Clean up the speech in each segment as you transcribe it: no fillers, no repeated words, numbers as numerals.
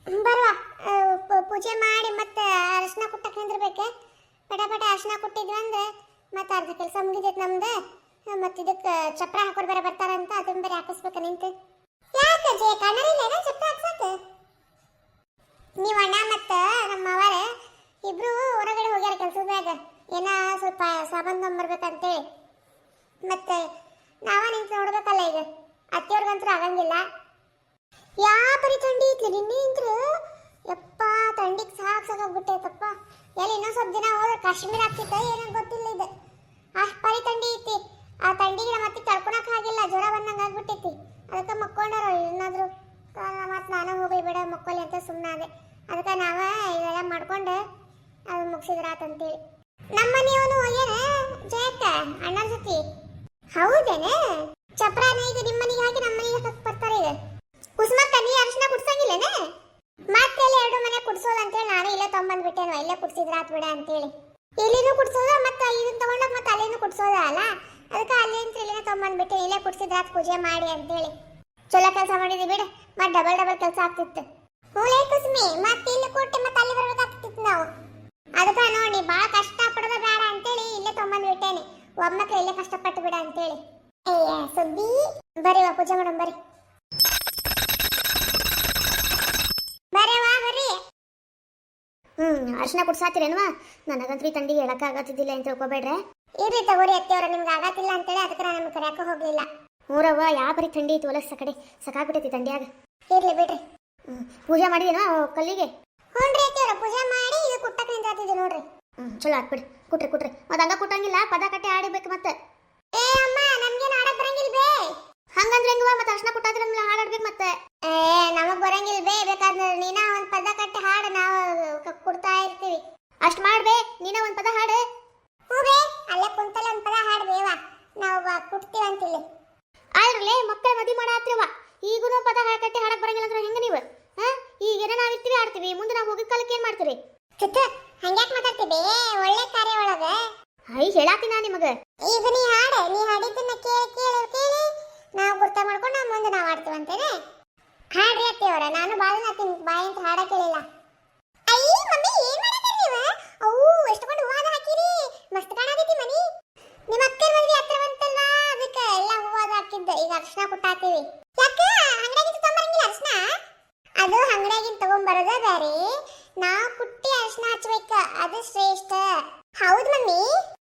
ಬರುವ ಪೂಜೆ ಮಾಡಿ ಮತ್ತೆ ಅರಿಶಿನ ಕುಟ್ಟಕ್ಕೆ ನಿಂದಿರ್ಬೇಕು. ಪಟ ಪಟ ಅರಿಶಿನ ಕುಟ್ಟಿದ್ವಿ ಅಂದ್ರೆ ಮತ್ತೆ ಅರ್ಧ ಕೆಲಸ ಮುಗಿದೈತೆ ನಮ್ದು. ಮತ್ತೆ ಇದಕ್ಕೆ ಚಪ್ರ ಹಾಕೋರು ಬೇರೆ ಬರ್ತಾರಂತ ಅದನ್ನ ಬೇರೆ ಹಾಕಿಸ್ಬೇಕು ನಿಂತು. ಯಾಕೆ ಜೆ ಕಣ್ಣರಿಲ್ಲ ಚಪ್ರ ಹಾಕ್ಸಕ್ಕೆ? ನೀವು ಅಣ್ಣ ಮತ್ತು ನಮ್ಮ ಅವರೇ ಇಬ್ರು ಹೊರಗಡೆ ಹೋಗ್ಯಾರ ಕೆಲಸದಾಗ, ಏನೋ ಸ್ವಲ್ಪ ಸಾಮಾನು ತೊಗೊಂಬರ್ಬೇಕಂತೇಳಿ. ಮತ್ತೆ ನಾವ ನಿಂತು ನೋಡ್ಬೇಕಲ್ಲ ಈಗ. ಅತ್ತೆಯವ್ರಿಗಂತೂ ಆಗಂಗಿಲ್ಲ. ಪರಿ ಥಂಡಿ ಐತ್ಲಿ ನಿನ್ನೆ ಇಂತ್ರು. ಯಪ್ಪ ಥಂಡಿಗೆ ಸಾಕಾಗ್ಬಿಟ್ಟೈತಪ್ಪ. ಎಲ್ಲಿ ಇನ್ನೊಂದು ಸ್ವಲ್ಪ ದಿನ ಹೋದ್ರೆ ಕಾಶ್ಮೀರ ಆಗ್ತಿತ್ತ ಏನೋ ಗೊತ್ತಿಲ್ಲ. ಇದು ಅಷ್ಟು ಪರಿ ಥಂಡಿ ಐತಿ. ಆ ಥಂಡಿಗೆ ಮತ್ತೆ ತಡ್ಕೊಳಕ್ ಆಗಿಲ್ಲ, ಜ್ವರ ಬಂದಂಗೆ ಆಗ್ಬಿಟ್ಟೈತಿ. ಅದಕ್ಕೆ ಮಕ್ಕೊಂಡಾರ ಏನಾದ್ರು ಮತ್ತೆ ನಾನು ಹೋಗಿ ಬಿಡ ಮಕ್ಕೊಲಿ ಅಂತ ಸುಮ್ಮನಾದೆ. ಅದಕ್ಕೆ ನಾವ ಇವೆಲ್ಲ ಮಾಡ್ಕೊಂಡು ಅದು ಮುಗಿಸಿದ್ರಾತಂತೇಳಿ. ನಮ್ಮ ಮನೆಯವನು ಹೋಗ್ಯಾನ ಜಯಕ್ಕ ಅಣ್ಣನ ಜೊತೆ. ಹೌದೇನೆ? ಚಪ್ರಾನ ಈಗ ನಿಮ್ಮ ಮನೆಗೆ ಹಾಕಿ ನಮ್ಮ ಮನೆಗೆ ಹಾಕಕ್ ಬರ್ತಾರೆ. ಈಗ ಕುಸುಮಕ್ಕ ನೀ ಅರಿಶಿನ ಕುಡ್ಸಂಗಿಲ್ಲೇನೆ? ಮತ್ತೆ ಅಲ್ಲಿ 2 ಮನೆ ಕುಡ್ಸೋದು ಅಂತೇಳಿ ನಾನು ಇಲ್ಲೇ ತೊಗೊಂಬಂದ್ಬಿಟ್ಟೇನು, ಇಲ್ಲೇ ಕುಡ್ಸಿದ್ರಾತ್ ಬಿಡ ಅಂತೇಳಿ. ಇಲ್ಲಿನೂ ಕುಡ್ಸೋದ ಮತ್ತೆ ಇದನ್ನ ತಗೊಂಡೋಗ ಮತ್ತೆ ಅಲ್ಲೇನು ಕುಡ್ಸೋದ ಅಲ್ಲ. ಅದಕ್ಕೆ ಅಲ್ಲಿಂದ ಇಲ್ಲಿನ ತೊಗೊಂಬಂದ್ಬಿಟ್ಟೆ, ಇಲ್ಲೇ ಕುಡ್ಸಿದ್ರಾತ್ ಪೂಜೆ ಮಾಡಿ ಅಂತೇಳಿ. ಚಲೋ ಕೆಲಸ ಮಾಡಿದ್ವಿ ಬಿಡ. ಮತ್ತೆ ಡಬಲ್ ಕೆಲಸ ಆಗ್ತಿತ್ತು. ಹೂಳೆ ಕುಸುಮಿ ಮತ್ತೆ ಇಲ್ಲಿ ಕೊಟ್ಟೆ ಮತ್ತೆ ಅಲ್ಲಿ ಬರ್ಬೇಕಾಗ್ತಿತ್ತು ನಾವು. ಅದಕ್ಕೆ ನೋಡಿ ಭಾಳ ಕಷ್ಟ ಪಡೋದ ಬೇಡ ಅಂತೇಳಿ ಇಲ್ಲೇ ತೊಗೊಂಬಂದ್ಬಿಟ್ಟೇನೆ. ಒಮ್ಮಕ್ಳು ಇಲ್ಲೇ ಕಷ್ಟಪಟ್ಟು ಬಿಡ ಅಂತೇಳಿ. ಸುದ್ದಿ ಬರೀ ಪೂಜೆ ಮಾಡೋಣ ಬರ್ರಿ. ಅರ್ಶಿನ ಕುಡ್ಸಾತಿರೇನುವ? ನನಗಂತೂ ಈ ತಂಡಿಗೆ ಹೇಳಕ್ಕ ಆಗತ್ತಿದ್ದಿಲ್ಲ ಅಂತ ತಿಳ್ಕೊಬೇಡ್ರೆ. ಇರ್ರಿ ತಗೋರಿ ಅತ್ತೆಯವ್ರ, ನಿಮ್ಗೆ ಆಗತ್ತಿಲ್ಲ ಅಂತೇಳಿ ಅದಕ್ಕೆ ನಾನು ನಿಮ್ಗೆ ಕರೆಯಕ್ಕೆ ಹೋಗ್ಲಿಲ್ಲ. ಮೂರವ್ವ ಯಾವ ಬರೀ ಥಂಡಿ ಐತಿ ಹೊಲಸ ಕಡೆ ಸಾಕಾಗ್ಬಿಟ್ಟೈತಿ ತಂಡಿಯಾಗ. ಇರ್ಲಿ ಬಿಡ್ರಿ. ಪೂಜೆ ಮಾಡಿದೇನೋ ಕಲ್ಲಿಗೆ? ಹ್ಞೂ ಅತ್ತೆಯವ್ರ, ಪೂಜೆ ಮಾಡಿ ಇದು ಕುಟ್ಟಕ್ಕೆ ನಿಂತಾತಿದ್ದೆ ನೋಡ್ರಿ. ಚಲೋ ಆಗ್ಬಿಡಿ. ಕುಟ್ರಿ ಮತ್ತೆ ಹಂಗ ಕುಟ್ಟಂಗಿಲ್ಲ, ಪದ ಕಟ್ಟಿ ಆಡಿಬೇಕು ಮತ್ತೆ. ಏ ಅಮ್ಮ ನಮ್ಗೇನು ಆಡಕ್ ಬರಂಗಿಲ್ಲ ಬೇ. ಹಂಗಂದ್ರೆ ಹೆಂಗವ? ಮತ್ತೆ ಅರ್ಶಿನ ಕುಟ್ಟಾದ್ರೆ ನಮ್ಗೆ ಹಾಡಾಡ್ಬೇಕು ಮತ್ತೆ. ನಮಗ್ ಬರಂಗಿಲ್ಲ ಬೇ. ಬೇಕಾದ್ರೆ ನೀನ ಒಂದ್ ಪದ ಕಟ್ಟಿ ಹಾಡು, ನಾವು ಕುಡ್ತಾ ಇರ್ತೀವಿ. ಅಷ್ಟ್ ಮಾಡ್ಬೇ, ನೀನ ಒಂದ್ ಪದ ಹಾಡು. ಹ್ಞೂ ಬೇ, ಅಲ್ಲೇ ಕುಂತಲ್ಲ ಒಂದ್ ಪದ ಹಾಡ್ಬೇವ, ನಾವು ಕುಟ್ತೀವಂತಿಲ್ಲಿ. ಆದ್ರಲ್ಲೇ ಮಕ್ಕಳ ಮದುವೆ ಮಾಡಾತ್ರಿವ, ಈಗೂನು ಪದ ಕಟ್ಟಿ ಹಾಡಕ್ ಬರಂಗಿಲ್ಲ ಅಂದ್ರೆ ಹೆಂಗ ನೀವು? ಈಗೇನ ನಾವಿರ್ತೀವಿ ಆಡ್ತೀವಿ, ಮುಂದೆ ನಾವು ಹೋಗಿದ ಕಾಲಕ್ಕೆ ಏನ್ ಮಾಡ್ತೀರಿ? ಹಂಗ್ಯಾಕ್ ಮಾತಾಡ್ತೀವಿ? ಒಳ್ಳೆ ಕಾರ್ಯ ಒಳಗ ಹೇಳಾತಿ ನಾ ನಿಮಗ. ಈಗ ನೀ ಹಾಡಿದ್ದನ್ನ ಕೇಳಿ ನಾವು ಗುರ್ತ ಮಾಡ್ಕೊಂಡು ಮುಂದೆ ನಾವು ಆಡ್ತೀವಂತೇನೆ. ಹಾಡ್ರಿ ಅತ್ತೆಯವರ, ನಾನು ಬಾಳ ಬಾಯಿ ಅಂತ ಹಾಡ ಕೇಳಿಲ್ಲ. ಅಯ್ಯ ಮಮ್ಮಿ ಏನ್ ಮಾಡತ್ತೀರಿ ನೀವು? ಅವು ಎಷ್ಟುಕೊಂಡು ಹೂವಾದ ಹಾಕಿರಿ, ಮಸ್ತ್ ಕಾಣತೈತಿ ಮನಿ. ನಿಮ್ಮ ಅಕ್ಕನ ಮದ್ವೆ ಹತ್ರ ಬಂತಲ್ಲ, ಅದಕ್ಕೆ ಎಲ್ಲ ಹೂವಾದ ಹಾಕಿದ್ದೆ. ಈಗ ಅರ್ಶಿನ ಕುಟ್ಟಾತೀವಿ. ಯಾಕ ಅಂಗಡಿಯಾಗಿಂದ ತಗೊಂಬರಂಗಿಲ್ಲ ಅರ್ಶಿನ? ಅದು ಅಂಗಡಿಯಾಗಿಂದ ತಗೊಂಬರೋದ ಬೇರೆ, ನಾವು ಕುಟ್ಟಿ ಅರ್ಶಿನ ಹಚ್ಬೇಕ, ಅದು ಶ್ರೇಷ್ಠ. ಹೌದು ಮಮ್ಮಿ.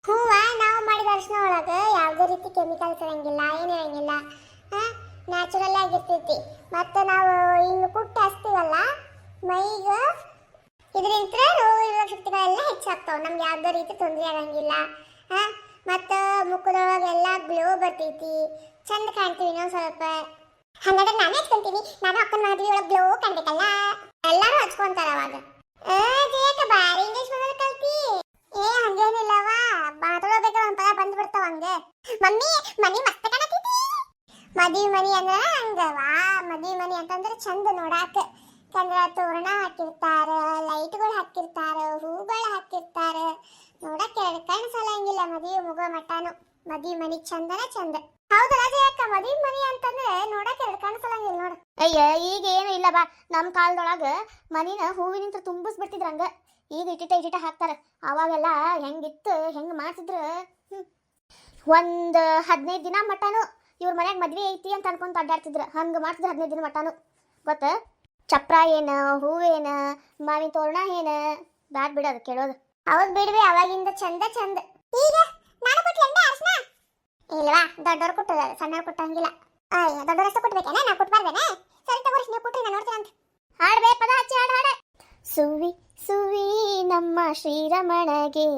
ಹೂವ ನಾವು ಮಾಡಿದ ಅರ್ಶಿನ ಒಳಗ ಯಾವುದೇ ರೀತಿ ಕೆಮಿಕಲ್ಸ್ ಇರಂಗಿಲ್ಲ, ಏನು ಇರಂಗಿಲ್ಲ. ನ್ಯಾಚುರಲ್ ಆಗಿರ್ತೈತಿ. ಮತ್ತೆ ನಾವು ಹಿಂಗ ಕುಟ್ಟಿ ಹಚ್ತೀವಲ್ಲ ಮೈಗ, ಇದರಿಂದ ರೋಗ ಶಕ್ತಿಗಳೆಲ್ಲ ಹೆಚ್ಚಾಗ್ತಾವ. ನಮ್ಗೆ ಯಾವುದೇ ರೀತಿ ತೊಂದರೆ ಆಗಂಗಿಲ್ಲ. ಮತ್ತು ಮುಖದೊಳಗೆಲ್ಲ ಗ್ಲೋ ಬರ್ತೈತಿ, ಚಂದ ಕಾಣ್ತೀವಿ ನಾವು ಸ್ವಲ್ಪ. ಹಂಗಾದ್ರೆ ನಾನೇ ಹಚ್ಕೊಂತೀನಿ. ನಾನು ಅಕ್ಕನ ಮದುವೆ ಒಳಗೆ ಗ್ಲೋ ಕಾಣ್ಬೇಕಲ್ಲ, ಎಲ್ಲರೂ ಹಚ್ಕೊಂತಾರ ಅವಾಗ. ಜಯಕ ಬಾರಿ ಇಂಗ್ಲೀಷ್ ಮನೇಲಿ ಕಲ್ತಿ. ಹಂಗೇನಿಲ್ಲವಾ, ಮಾತಾಡೋಬೇಕ ಒಂದ್ ಪದ ಬಂದ್ಬಿಡ್ತಾವ ಹಂಗೆ. ಮಮ್ಮಿ ಮನಿ ಮಸ್ತ್ ಕಾಣತೈತಿ. ಮದುವೆ ಮನಿ ಅಂದ್ರ ಹಂಗವಾ, ಮದುವೆ ಮನಿ ಅಂತಂದ್ರೆ ಚಂದ ನೋಡಾಕ. ಚಂದ್ರ ತೋರಣ ಹಾಕಿರ್ತಾರ, ಲೈಟ್ಗಳು ಹಾಕಿರ್ತಾರ, ಹೂಗಳು ಹಾಕಿರ್ತಾರ. ನೋಡಕ್ ಎರಡು ಕಣ್ಣು ಸಲಂಗಿಲ್ಲ ಮದುವೆ ಮುಗೋ ಮಟಾನು. ಮದುವೆ ಮನಿ ಚಂದನ ಚಂದ. ಹೌದಲ್ಲ ಜಯಕ್ಕ, ಮದುವೆ ಮನಿ ಅಂತಂದ್ರೆ ನೋಡಕ್ ಎರಡು ಕಣ್ಣು ಸಲಂಗಿಲ್ಲ ನೋಡು. ಅಯ್ಯ ಈಗ ಏನು ಇಲ್ಲ ಬಾ, ನಮ್ಮ ಕಾಲದೊಳಗ ಮನಿನ ಹೂವಿನಿಂದ ತುಂಬಿಸ್ಬಿಡ್ತಿದ್ರಂಗ. ಈಗ ಇಟ್ಟಿಟ ಹಾಕ್ತಾರ. ಅವಾಗೆಲ್ಲ ಹೆಂಗಿತ್ತು, ಹೆಂಗ್ ಮಾಡ್ತಿದ್ರು. ಒಂದು 15 ದಿನ ಮಟಾನು ಇವ್ರ ಮನ್ಯಾಗ ಮದ್ವೆ ಐತಿ ಅಂತ ಅನ್ಕೊಂತ ಅಡ್ಡಾಡ್ತಿದ್ರು. ಹಂಗ ಮಾಡ್ತಿದ್ರು 15 ದಿನ ಮಟಾನು. ಗೊತ್ತ? ಚಪ್ರ ಏನ, ಹೂವೇನ, ಮಾವಿನ ತೋರಣ ಏನ, ಬ್ಯಾಡ್ ಬಿಡೋದು ಕೇಳೋದು. ಹೌದು ಬಿಡ್ವಿ, ಅವಾಗಿಂದ ಚಂದ. ಈಗ ನಾನು ಕೊಟ್ಲೇಂದ ಅರ್ಶಿನ? ಇಲ್ವಾ, ದೊಡ್ಡವ್ರು ಕೊಟ್ಟದ, ಸಣ್ಣವ್ರು ಕೊಟ್ಟಂಗಿಲ್ಲ. ಅಯ್ಯ ದೊಡ್ಡವರಷ್ಟ ಕೊಟ್ಬೇಕೇನೆ, ನಾ ಕೊಟ್ಬಾರ್ದೇನೆ? ಸರಿ ತಗೋರಿ, ನೀವು ಕೊಟ್ರಿ ನಾನು ನೋಡ್ತೀನಿ ಅಂತ. ಹಾಡ್ಬೇ, ಪದ ಹಚ್ಚಿ ಹಾಡ. ಸುವಿ ಸುವಿ ನಮ್ಮ ಶ್ರೀರಮಣಗೆ,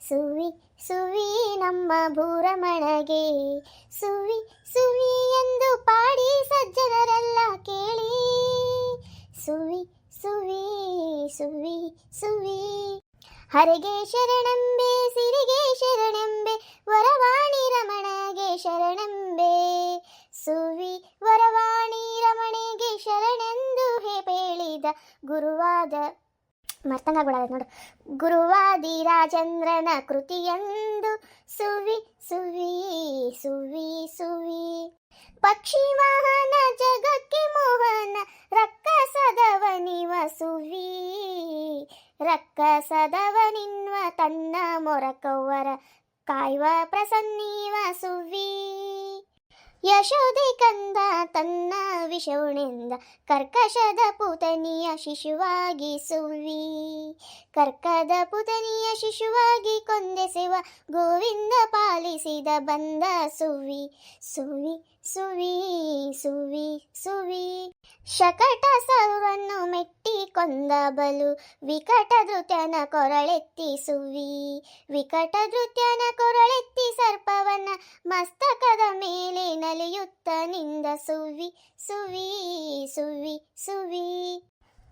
ಸುವಿ ಸುವಿ ನಮ್ಮ ಭೂರಮಣಗೆ, ಸುವಿ ಸುವಿ ಎಂದು ಪಾಡಿ ಸಜ್ಜನರೆಲ್ಲ ಕೇಳಿ. ಸುವಿ ಸುವಿ ಸುವಿ ಸುವಿ ಹರಿಗೆ ಶರಣಂಬೆ, ಸಿರಿಗೆ ಶರಣಂಬೆ, ವರವಾಣಿ ರಮಣಗೆ ಶರಣಂಬೆ. ಸುವಿ ವರವಾಣಿ ರಮಣೆಗೆ ಶರಣೆಂದು ಹೇಳಿದ ಗುರುವಾದ ಮರ್ತಂಗಾಗ್ಬಿಡೋದು ನೋಡು. ಗುರುವಾದಿ ರಾಜೇಂದ್ರನ ಕೃತಿಯಂದು ಸುವಿ ಸುವಿ ಸುವಿ ಸುವಿ. ಪಕ್ಷಿ ವಾಹನ ಜಗಕ್ಕೆ ಮೋಹನ ರಕ್ಕಸದವನಿವ ರಕ್ಕಸದವನಿನ್ವ ತನ್ನ ಮೊರಕವ್ವರ ಕಾಯುವ ಪ್ರಸನ್ನೀವ ಸುವಿ ಯಶೋದೆ ಕಂದ ತನ್ನ ವಿಷವುಣಿಂದ ಕರ್ಕಶದ ಪುತನಿಯ ಶಿಶುವಾಗಿ ಸುವಿ ಕರ್ಕದ ಪುತನಿಯ ಶಿಶುವಾಗಿ ಕೊಂದೆಸೆವ ಗೋವಿಂದ ಪಾಲಿಸಿದ ಬಂದ ಸುವಿ ಸುವಿ ಸುವಿ ಸುವಿ ಸುವಿ ಶಕಟ ಸೌರನ್ನು ಮೆಟ್ಟಿ ಕೊಂದ ಬಲು ವಿಕಟ ಧೃತ್ಯನ ಕೊರಳೆತ್ತಿ ಸುವಿ ವಿಕಟ ಧೃತ್ಯನ ಕೊರಳೆತ್ತಿ ಸರ್ಪವನ್ನ ಮಸ್ತಕದ ಮೇಲೆ ನಲಿಯುತ್ತ ನಿಂದ ಸುವಿ ಸುವಿ ಸುವಿ ಸುವಿ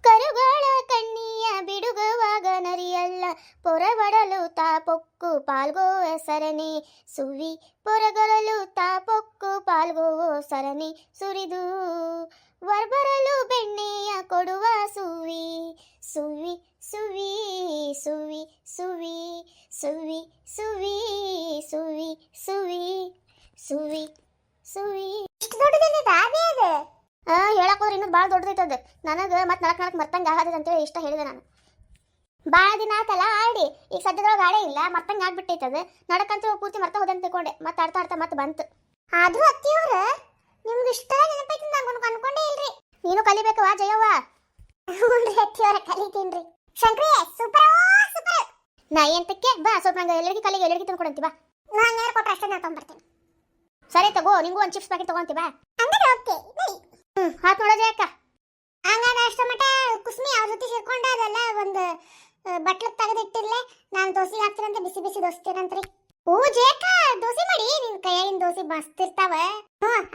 ಕರುಗಳ ಕಣ್ಣಿಯ ಬಿಡುಗವಾಗ ನರಿಯಲ್ಲ ಪೊರಬಡಲು ತಾಪೊಕ್ಕು ಪಾಲ್ಗೋವ ಸರಣಿ ಸುವಿ ಪೊರಗರಲು ತಾಪೊಕ್ಕು ಪಾಲ್ಗೋವೋ ಸರಣಿ ಸುರಿದು ವರ್ಬರಲು ಬೆಣ್ಣೆಯ ಕೊಡುವ ಸುವಿ ಸುವಿ ಸುವಿ ಸುವಿ ಸುವಿ ಸುವಿ ಸುವಿ ಸುವಿ ಸುವಿ ಸುವಿ ಸುವಿ ಇಷ್ಟು ದೊಡ್ಡದಿಲ್ಲ ಅದು ಹೇಳಕ್ ಹೋದ್ರೆ ಇನ್ನೂ ಭಾಳ ದೊಡ್ಡದೈತದ ನನಗೆ ಮತ್ತೆ ನಡಕ್ ಮರ್ತಂಗೆ ಆಗದ ಅಂತೇಳಿ ಇಷ್ಟ ಹೇಳಿದೆ ನಾನು ಭಾಳ ದಿನ ಆತಲ್ಲ ಆಡಿ ಈಗ ಸದ್ಯದೊಳಗೆ ಆಡೇ ಇಲ್ಲ ಮರ್ತಂಗೆ ಆಗ್ಬಿಟ್ಟೈತದ ನಡಕಂತೂ ಪೂರ್ತಿ ಮರ್ತ ಹೋದಂತ ತಿಳ್ಕೊಂಡೆ ಮತ್ತೆ ಆಡ್ತಾ ಆಡ್ತಾ ಮತ್ತೆ ಬಂತು ಆದ್ರೂ ಅತ್ತಿಯವ್ರ ನಿಮ್ಗೆ ಇಷ್ಟ ನೆನಪೈತಿ ನಾನು ಅನ್ಕೊಂಡೇ ಇಲ್ರಿ ನೀನು ಕಲಿಬೇಕವಾ ಜಯವ್ವ ಹ್ಞೂನ್ರಿ ಅತ್ತಿಯವ್ರ ಕಲಿತೀನ್ರಿ ಶಂಕ್ರಿ ಸೂಪರ್ ಸೂಪರ್ ನಾ ಎಂತಕ್ಕೆ ಬಾ ಸ್ವಲ್ಪ ನಂಗೆ ಎಲ್ಲರಿಗೆ ಕಲಿಗೆ ಎಲ್ಲರಿಗೆ ತಂದ್ಕೊಡಂತಿ ಬಾ ನಾನು ಯಾರು ಕೊಟ್ಟರೆ ಅಷ್ಟೇ ನಾನು ತೊಗೊಂಡ್ಬರ್ತೀನಿ ಸರಿ ತಗೋ ನಿಂಗೂ ಒಂದು ಚಿಪ್ಸ್ ಪ್ಯಾಕೆಟ್ ತಗೊಂತಿ ಬಾ ಹಂಗಾರೆ ಓಕೆ ಹಾತ್ ನೋಡೋದೇ ಅಕ್ಕ ಹಂಗಾರೆ ಅಷ್ಟ ಮಟ ಕುಸ್ಮಿ ಅವ್ರ ಜೊತೆ ಸೇರ್ಕೊಂಡ ಅದೆಲ್ಲ ಒಂದು ಬಟ್ಲಕ್ಕೆ ತೆಗೆದಿಟ್ಟಿರ್ಲೆ ನಾನು ದೋಸೆ ಹಾಕ್ತೀನಂತ ಬಿಸಿ ಬಿಸಿ ದೋಸೆ ತಿನ್ನಂತ್ರಿ ಓ ಜೇಕ ದೋಸೆ ಮಾಡಿ ನಿನ್ ಕೈಯಾಗಿನ ದೋಸೆ ಮಸ್ತ್ ಇರ್ತಾವ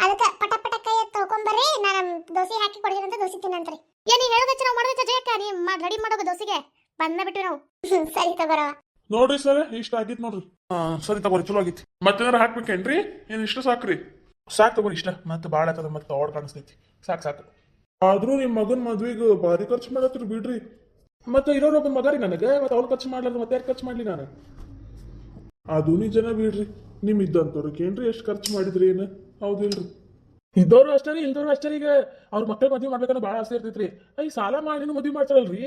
ಅದಕ್ಕೆ ಪಟ ಪಟ ಕೈ ತೊಳ್ಕೊಂಬರ್ರಿ ನಾನು ದೋಸೆ ಹಾಕಿ ಕೊಡ್ತೀನಂತ ದೋಸೆ ತಿನ್ನಂತ್ರಿ ಏನಿ ಹೇಳೋದಚ್ಚ ನಾವು ಮಾಡೋದಚ್ಚ ಜೇಕ ನೀ ರೆಡಿ ಮಾಡೋದು ದೋಸೆಗೆ ಬಂದ ಬಿಟ್ಟು ನಾವು ಸರಿ ತಗೋರವ ನೋಡ್ರಿ ಸರ್ ಇಷ್ಟ ಆಗಿತ್ತು ನೋಡ್ರಿ ಸರಿ ತಗೋರಿ ಚಲೋ ಆಗಿತ್ತು ಮತ್ತೇನಾರ ಹಾಕ್ಬೇಕೇನ್ರಿ ಏನ್ ಇಷ್ಟ ಸಾಕ್ರಿ ಸಾಕ್ ತಗೋರಿ ಇಷ್ಟ ಮತ್ತೆ ಭಾಳ ಆತದ ಮತ್ತೆ ಆಡ್ ಕಾಣಿಸ್ತೈತಿ ಸಾಕು ಸಾಕು ಆದ್ರೂ ನಿಮ್ ಮಗನ್ ಮದ್ವಿಗೆ ಭಾರಿ ಖರ್ಚು ಮಾಡತ್ರಿ ಬಿಡ್ರಿ ಮತ್ತೆ ಇರೋರೊಬ್ಬ ಮಗ ರೀ ನನಗೆ ಮತ್ತೆ ಅವ್ರು ಖರ್ಚು ಮಾಡ್ಲಾರ್ದು ಮತ್ತೆ ಯಾರು ಖರ್ಚು ಮಾಡ್ಲಿ ನಾನು ಅದು ನಿಜನ ಬಿಡ್ರಿ ನಿಮ್ ಇದ್ದಂತವ್ರಿಗೆ ಏನ್ರಿ ಎಷ್ಟು ಖರ್ಚು ಮಾಡಿದ್ರಿ ಏನು ಹೌದಿಲ್ರಿ ಇದ್ದವ್ರು ಅಷ್ಟೇ ರೀ ಇಲ್ದವ್ರು ಅಷ್ಟೇ ಈಗ ಅವ್ರ ಮಕ್ಕಳ ಮದ್ವೆ ಮಾಡ್ಬೇಕಂದ್ರೆ ಭಾಳ ಆಸೆ ಇರ್ತೈತ್ರಿ ಐ ಸಾಲ ಮಾಡಿನೂ ಮದ್ವೆ ಮಾಡ್ತಾರಲ್ರಿ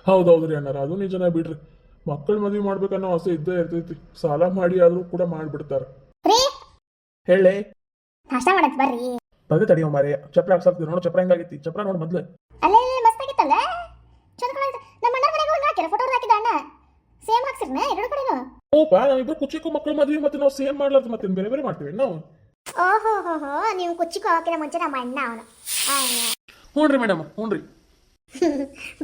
ಹೌದೌದ್ರಿ ಅಣ್ಣಾರ ಅದು ನಿಜನ ಬಿಡ್ರಿ ಮಕ್ಕಳ ಮದ್ವೆ ಮಾಡ್ಬೇಕನ್ನೋ ಆಸೆ ಇದ್ದೇ ಇರ್ತೈತಿ ಸಾಲ ಮಾಡಿ ಆದ್ರೂ ಕೂಡ ಮಾಡ್ಬಿಡ್ತಾರ ಹೇಳಿ ನಾಷ್ಟ ಮಾಡಕ್ ಬರ್ರಿ ಅದೇ ತಡಿಯೋ ಮಾರಿ ಚಪ್ರ ಹಾಕ್ಸಾಕ್ತೀವಿ ನೋಡು ಚಪ್ರ ಹೆಂಗಾಗೈತಿ ಚಪ್ರ ನೋಡು ಮೊದ್ಲು ಅಲ್ಲೇ ಮಸ್ತ್ ಆಗಿತ್ತಲ್ಲ ಚಂದ ಕಾಣಿಸ್ತು ನಮ್ಮ ಅಣ್ಣ ಮನೆಗೆ ಒಂದು ಹಾಕಿರ ಫೋಟೋ ಹಾಕಿದ ಅಣ್ಣ ಸೇಮ್ ಹಾಕ್ಸಿರ್ನ ಎರಡು ಕಡೆನು ಓಪಾ ನಾವಿಬ್ರು ಕುಚಿಕು ಮಕ್ಕಳ ಮದ್ವೆ ಮತ್ತೆ ನಾವು ಸೇಮ್ ಮಾಡ್ಲಾರ್ದು ಮತ್ತೆ ಬೇರೆ ಬೇರೆ ಮಾಡ್ತೀವಿ ನಾವು ಓಹೋ ಹೋ ಹೋ ನೀವು ಕುಚ್ಚಿಕೋ ಹಾಕಿನ ಮುಂಚೆ ನಮ್ಮ ಅಣ್ಣ ಅವನು ಹ್ಞೂನ್ರಿ ಮೇಡಮ್ ಹ್ಞೂನ್ರಿ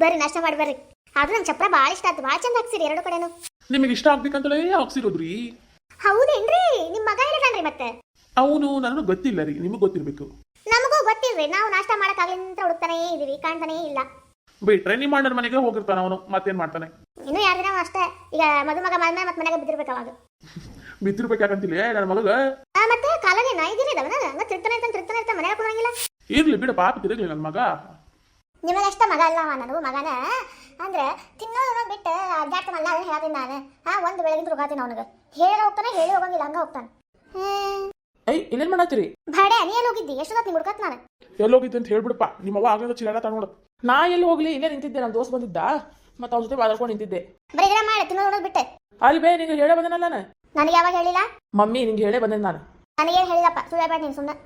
ಬರ್ರಿ ನಾಷ್ಟ ಮಾಡಿ ಬರ್ರಿ ಆದ್ರೂ ನಂಗೆ ಚಪ್ರ ಭಾಳ ಇಷ್ಟ ಆಯ್ತು ಭಾಳ ಚಂದ ಹಾಕ್ಸಿರಿ ಎರಡು ಕಡೆನು ನಿಮಗೆ ಇಷ್ಟ ಆಗ್ಬೇಕಂತಲೇ ಹಾಕ್ಸಿರೋದ್ರಿ ಹೌದೇನ್ರಿ ನಿಮ್ಮ ಮಗ ಹೇಳಿದನ್ರಿ ಮತ್ತೆ ಅವನು ನನಗೆ ಗೊತ್ತಿಲ್ಲ ರೀ ನಿಮಗೆ ಗೊತ್ತಿರ್ಬೇಕು ನಮಗೂ ಗೊತ್ತಿಲ್ರಿ ನಾವು ನಾಷ್ಟ ಮಾಡಕ್ಕಾಗ್ಲಿಂತ ಹುಡುಕ್ತಾನೇ ಇದೀವಿ ಕಾಣ್ತಾನೇ ಇಲ್ಲ ಬಿಟ್ರೆ ನಿಮ್ಮ ಅಣ್ಣನ ಮನೆಗೆ ಹೋಗಿರ್ತಾನ ಅವನು ಮತ್ತೇನ್ ಮಾಡ್ತಾನೆ ಇನ್ನು 2 ದಿನ ಅಷ್ಟೇ ಈಗ ಮದುಮಗ ಮಾಡ್ಮೇಲೆ ಮತ್ತೆ ಮನೆಗೆ ಬಿದ್ದಿರ್ಬೇಕು ಅವಾಗ ಬಿತ್ತಿರ್ಬೇಕು ಯಾಕಂತಿಲ್ಲ ನನ್ನ ಮಗ ಮತ್ತೆ ಕಾಲನೇ ನಾಯಿದಿರಿ ಇದಾವನ ಮತ್ತೆ ತಿರ್ತಾನೆ ಮನೆಗೆ ಕೂರಂಗಿಲ್ಲ ಇರ್ಲಿ ಬಿಡ ಪಾಪ ತಿರುಗಲಿ ನನ್ನ ಮಗ ನಿಮಗಷ್ಟ ಮಗ ಅಲ್ಲ ನನಗೂ ಮಗನ ಅಂದ್ರೆ ತಿನ್ನೋದನ್ನ ಬಿಟ್ಟು ಅಡ್ಡಾಡ್ತಾನಲ್ಲ ಅದನ್ನ ಹೇಳ್ತೀನಿ ನಾನು ಒಂದು ಬೆಳಗಿಂದ ಹೋಗಾತೀನಿ ಅವನಿಗೆ ಹೇಳಿ ಹೋಗ್ತಾನೆ ಹೇಳಿ ಹೋಗಂಗಿಲ್ಲ ಹಂಗ ಹೋಗ್ತಾನೆ ಇಲ್ಲೇನ್ ಮಾಡತ್ತೀರಿ ಬಾಡೆ ನೀ ಎಲ್ಲಿ ಹೋಗಿದ್ದಿ ಎಷ್ಟೊತ್ತ ನಿಮ್ ಹುಡ್ಕತ್ ನಾನು ಎಲ್ಲಿ ಹೋಗಿದ್ದೆ ಅಂತ ಹೇಳ್ಬಿಡಪ್ಪ ನಿಮ್ಮವ್ವ ಆಗ್ಲಿಂದ ಚಿರಾಡ ನೋಡು ನಾ ಎಲ್ಲಿ ಹೋಗ್ಲಿ ಇಲ್ಲೇ ನಿಂತಿದ್ದೆ ನಮ್ಮ ದೋಸ್ತ್ ಬಂದಿದ್ದ ಮತ್ತೆ ಅವ್ನ ಜೊತೆ ಮಾತಾಡ್ಕೊಂಡು ನಿಂತಿದ್ದೆ ಬರೀ ಇದನ್ನ ಮಾಡಿ ತಿನ್ನೋದು ಬಿಟ್ಟೆ ಅಲ್ಲಿ ಬೇ ನಿಂಗೆ ಹೇಳೇ ಬಂದನಲ್ಲ ನಾನು ನನಗೆ ಯಾವಾಗ ಹೇಳಿಲ್ಲ ಮಮ್ಮಿ ನಿಂಗೆ ಹೇಳೇ ಬಂದೆ ನಾನು ನನಗೇನು ಹೇಳಿದಪ್ಪ ಸುಳ್ಳು ಬೇಡ ನೀನು ಸುಮ್ಮನೆ